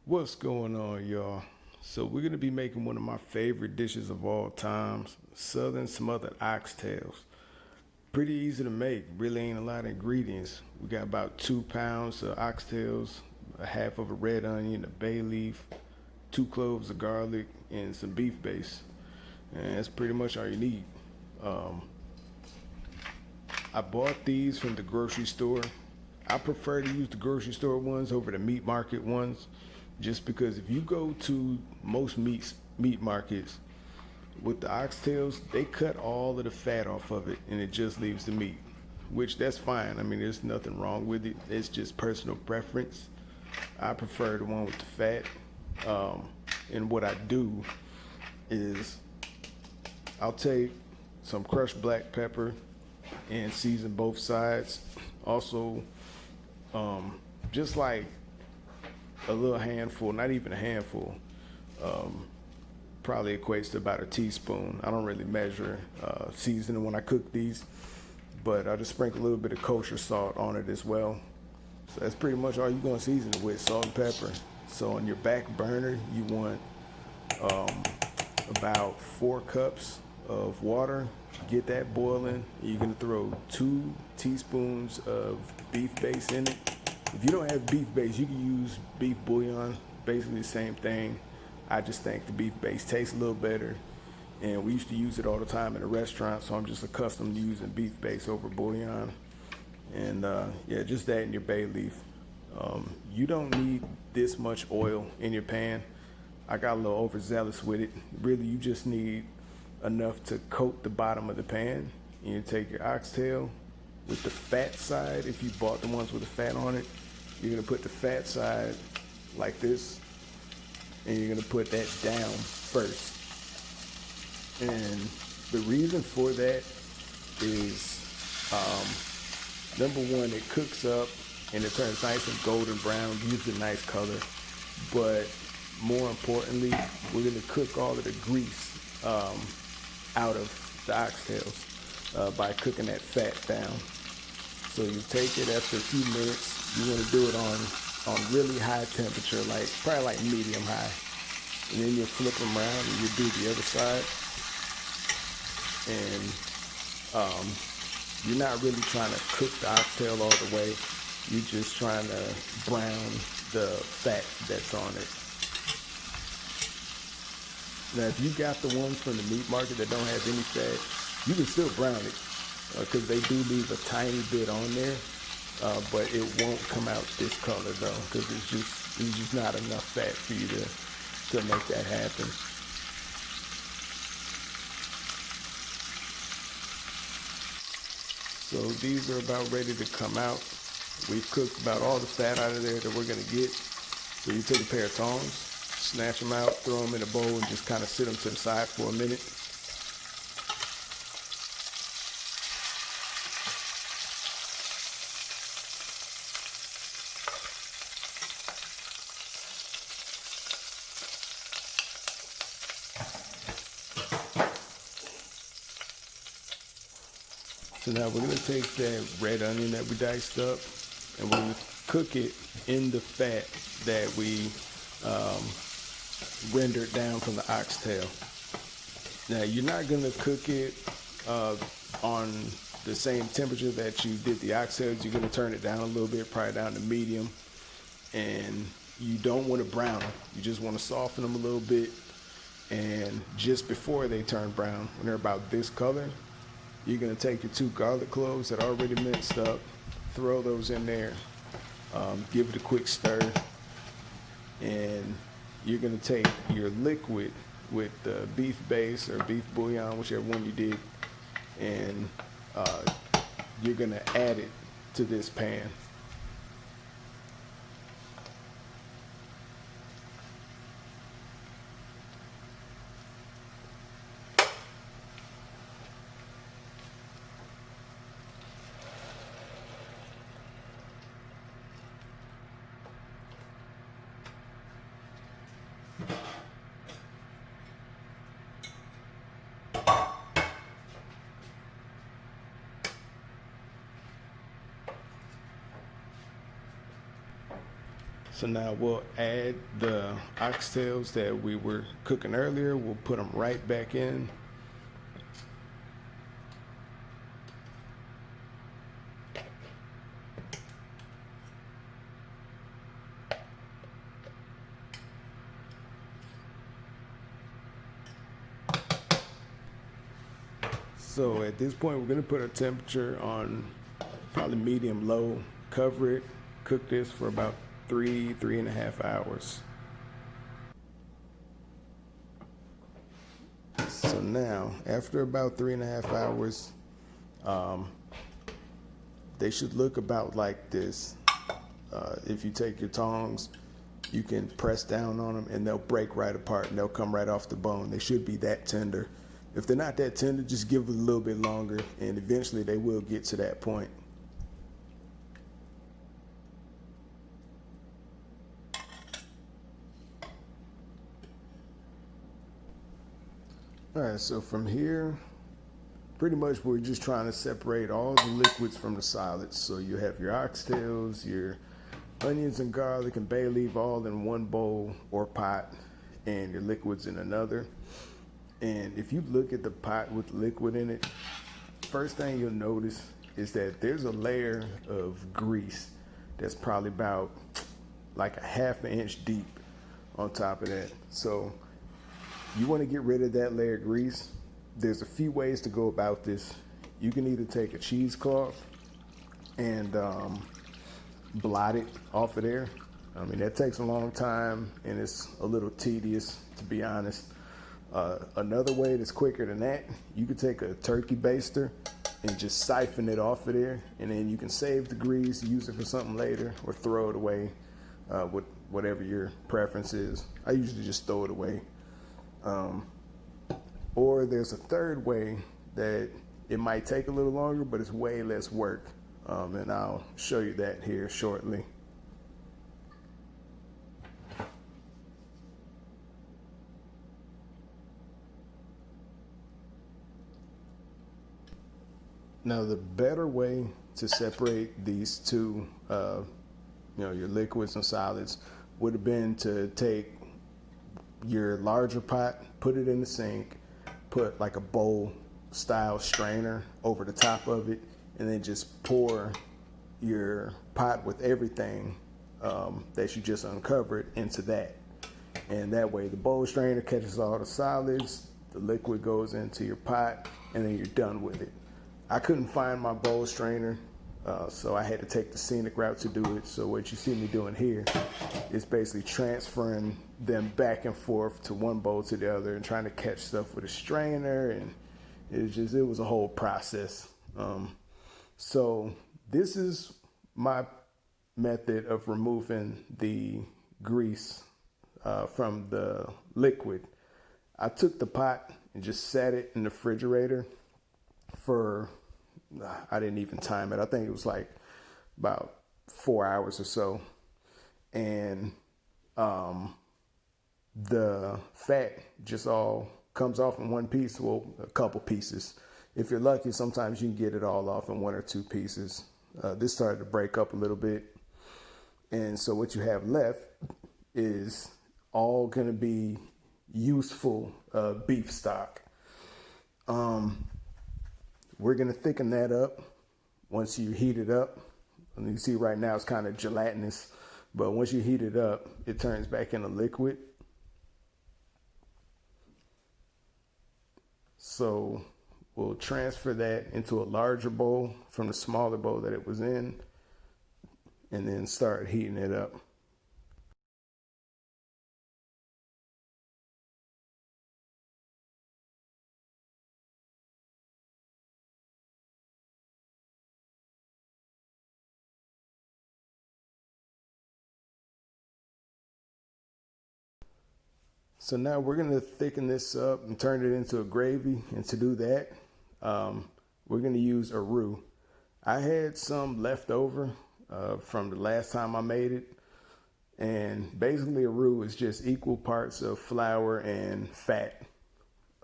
What's going on, y'all? So we're gonna be making one of my favorite dishes of all times, Southern Smothered Oxtails. Pretty easy to make, really ain't a lot of ingredients. We got about 2 pounds of oxtails, a half of a red onion, a bay leaf, 2 cloves of garlic, and some beef base. And that's pretty much all you need. Um, I bought these from the grocery store. I prefer to use the grocery store ones over the meat market ones, just because if you go to most meat markets with the oxtails, they cut all of the fat off of it and it just leaves the meat, which that's fine. I mean, there's nothing wrong with it. It's just personal preference. I prefer the one with the fat. Um, and what I do is I'll take some crushed black pepper and season both sides. Also, just like a little handful, not even a handful, um, probably equates to about a teaspoon. I don't really measure seasoning when I cook these, but I just sprinkle a little bit of kosher salt on it as well. So that's pretty much all you're gonna season it with, salt and pepper. So on your back burner, you want um, about 4 cups of water. Get that boiling. You're gonna throw 2 teaspoons of beef base in it. If you don't have beef base, you can use beef bouillon, basically the same thing. I just think the beef base tastes a little better, and we used to use it all the time in a restaurant, so I'm just accustomed to using beef base over bouillon. And yeah, just that in your bay leaf. You don't need this much oil in your pan. I got a little overzealous with it. Really, you just need enough to coat the bottom of the pan. And you take your oxtail with the fat side. If you bought the ones with the fat on it, you're gonna put the fat side like this, and you're gonna put that down first. And the reason for that is, number one, it cooks up and it turns nice and golden brown, gives it a nice color. But more importantly, we're gonna cook all of the grease out of the oxtails by cooking that fat down. So you take it after a few minutes. You want to do it on really high temperature, like probably like medium high. And then you flip them around and you do the other side. And you're not really trying to cook the oxtail all the way. You're just trying to brown the fat that's on it. Now, if you got the ones from the meat market that don't have any fat, you can still brown it, because they do leave a tiny bit on there, but it won't come out this color though, because it's just not enough fat for you to make that happen. So these are about ready to come out. We've cooked about all the fat out of there that we're gonna get. So you take a pair of tongs, snatch them out, throw them in a bowl, and just kind of sit them to the side for a minute. So now we're gonna take that red onion that we diced up, and we're gonna cook it in the fat that we rendered down from the oxtail. Now you're not gonna cook it on the same temperature that you did the oxtails. You're gonna turn it down a little bit, probably down to medium, and you don't want to brown them. You just want to soften them a little bit, and just before they turn brown, when they're about this color, you're gonna take your 2 garlic cloves that are already minced up, throw those in there, give it a quick stir, and you're gonna take your liquid with the beef base or beef bouillon, whichever one you did, and you're gonna add it to this pan. So now we'll add the oxtails that we were cooking earlier. We'll put them right back in. So at this point, we're gonna put a temperature on probably medium low, cover it, cook this for about 3.5 hours. So now, after about 3.5 hours, they should look about like this. If you take your tongs, you can press down on them and they'll break right apart and they'll come right off the bone. They should be that tender. If they're not that tender, just give it a little bit longer and eventually they will get to that point. All right, so from here, pretty much we're just trying to separate all the liquids from the solids. So you have your oxtails, your onions and garlic and bay leaf all in one bowl or pot, and your liquids in another. And if you look at the pot with liquid in it, first thing you'll notice is that there's a layer of grease that's probably about like a 1/2 inch deep on top of that. So you want to get rid of that layer of grease. There's a few ways to go about this. You can either take a cheesecloth and blot it off of there. I mean, that takes a long time and it's a little tedious, to be honest. Another way that's quicker than that, you could take a turkey baster and just siphon it off of there, and then you can save the grease, use it for something later, or throw it away with whatever your preference is. I usually just throw it away. Or there's a third way that it might take a little longer, but it's way less work. And I'll show you that here shortly. Now, the better way to separate these two, your liquids and solids, would have been to take your larger pot, put it in the sink, put like a bowl style strainer over the top of it, and then just pour your pot with everything that you just uncovered into that. And that way the bowl strainer catches all the solids, the liquid goes into your pot, and then you're done with it. I couldn't find my bowl strainer, so I had to take the scenic route to do it. So what you see me doing here is basically transferring them back and forth to one bowl to the other and trying to catch stuff with a strainer, and it was a whole process. So this is my method of removing the grease from the liquid. I took the pot and just sat it in the refrigerator for, I didn't even time it. I think it was like about 4 hours or so. And the fat just all comes off in one piece, well, a couple pieces. If you're lucky, sometimes you can get it all off in 1 or 2 pieces. This started to break up a little bit. And so what you have left is all going to be useful beef stock. We're going to thicken that up once you heat it up. And you see right now it's kind of gelatinous, but once you heat it up, it turns back into liquid. So we'll transfer that into a larger bowl from the smaller bowl that it was in, and then start heating it up. So now we're going to thicken this up and turn it into a gravy. And to do that, we're going to use a roux. I had some left over from the last time I made it. And basically a roux is just equal parts of flour and fat.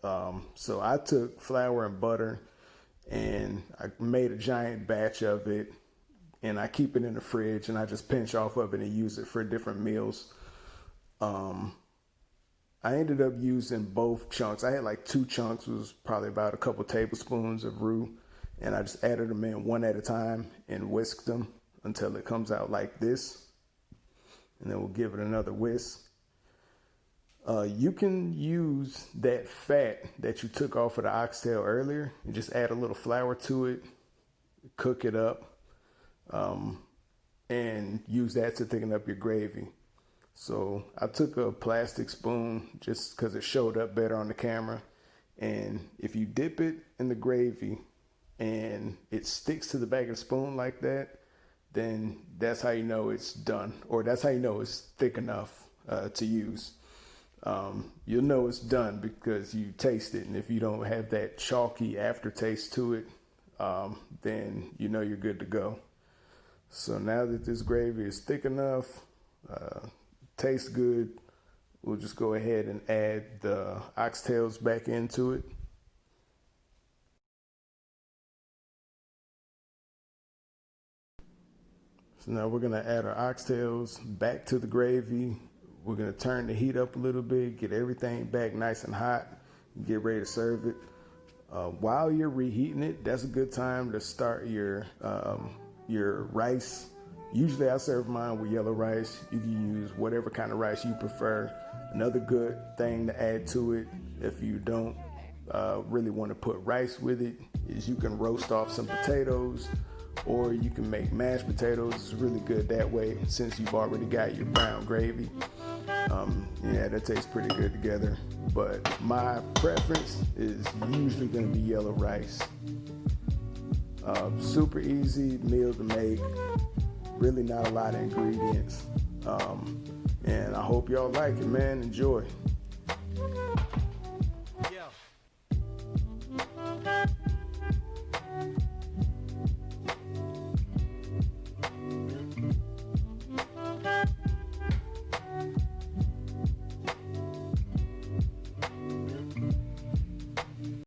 So I took flour and butter and I made a giant batch of it, and I keep it in the fridge, and I just pinch off of it and use it for different meals. I ended up using both chunks. I had like 2 chunks, it was probably about a couple tablespoons of roux, and I just added them in one at a time and whisked them until it comes out like this. And then we'll give it another whisk. You can use that fat that you took off of the oxtail earlier and just add a little flour to it, cook it up, and use that to thicken up your gravy. So I took a plastic spoon just because it showed up better on the camera. And if you dip it in the gravy and it sticks to the back of the spoon like that, then that's how you know it's done, or that's how you know it's thick enough to use. You'll know it's done because you taste it, and if you don't have that chalky aftertaste to it, then you know you're good to go. So now that this gravy is thick enough, tastes good, we'll just go ahead and add the oxtails back into it. So now we're gonna add our oxtails back to the gravy. We're gonna turn the heat up a little bit, get everything back nice and hot, get ready to serve it. While you're reheating it, that's a good time to start your rice. Usually I serve mine with yellow rice. You can use whatever kind of rice you prefer. Another good thing to add to it, if you don't really want to put rice with it, is you can roast off some potatoes, or you can make mashed potatoes. It's really good that way since you've already got your brown gravy. Yeah, that tastes pretty good together. But my preference is usually going to be yellow rice. Super easy meal to make. Really not a lot of ingredients. And I hope y'all like it, man. Enjoy.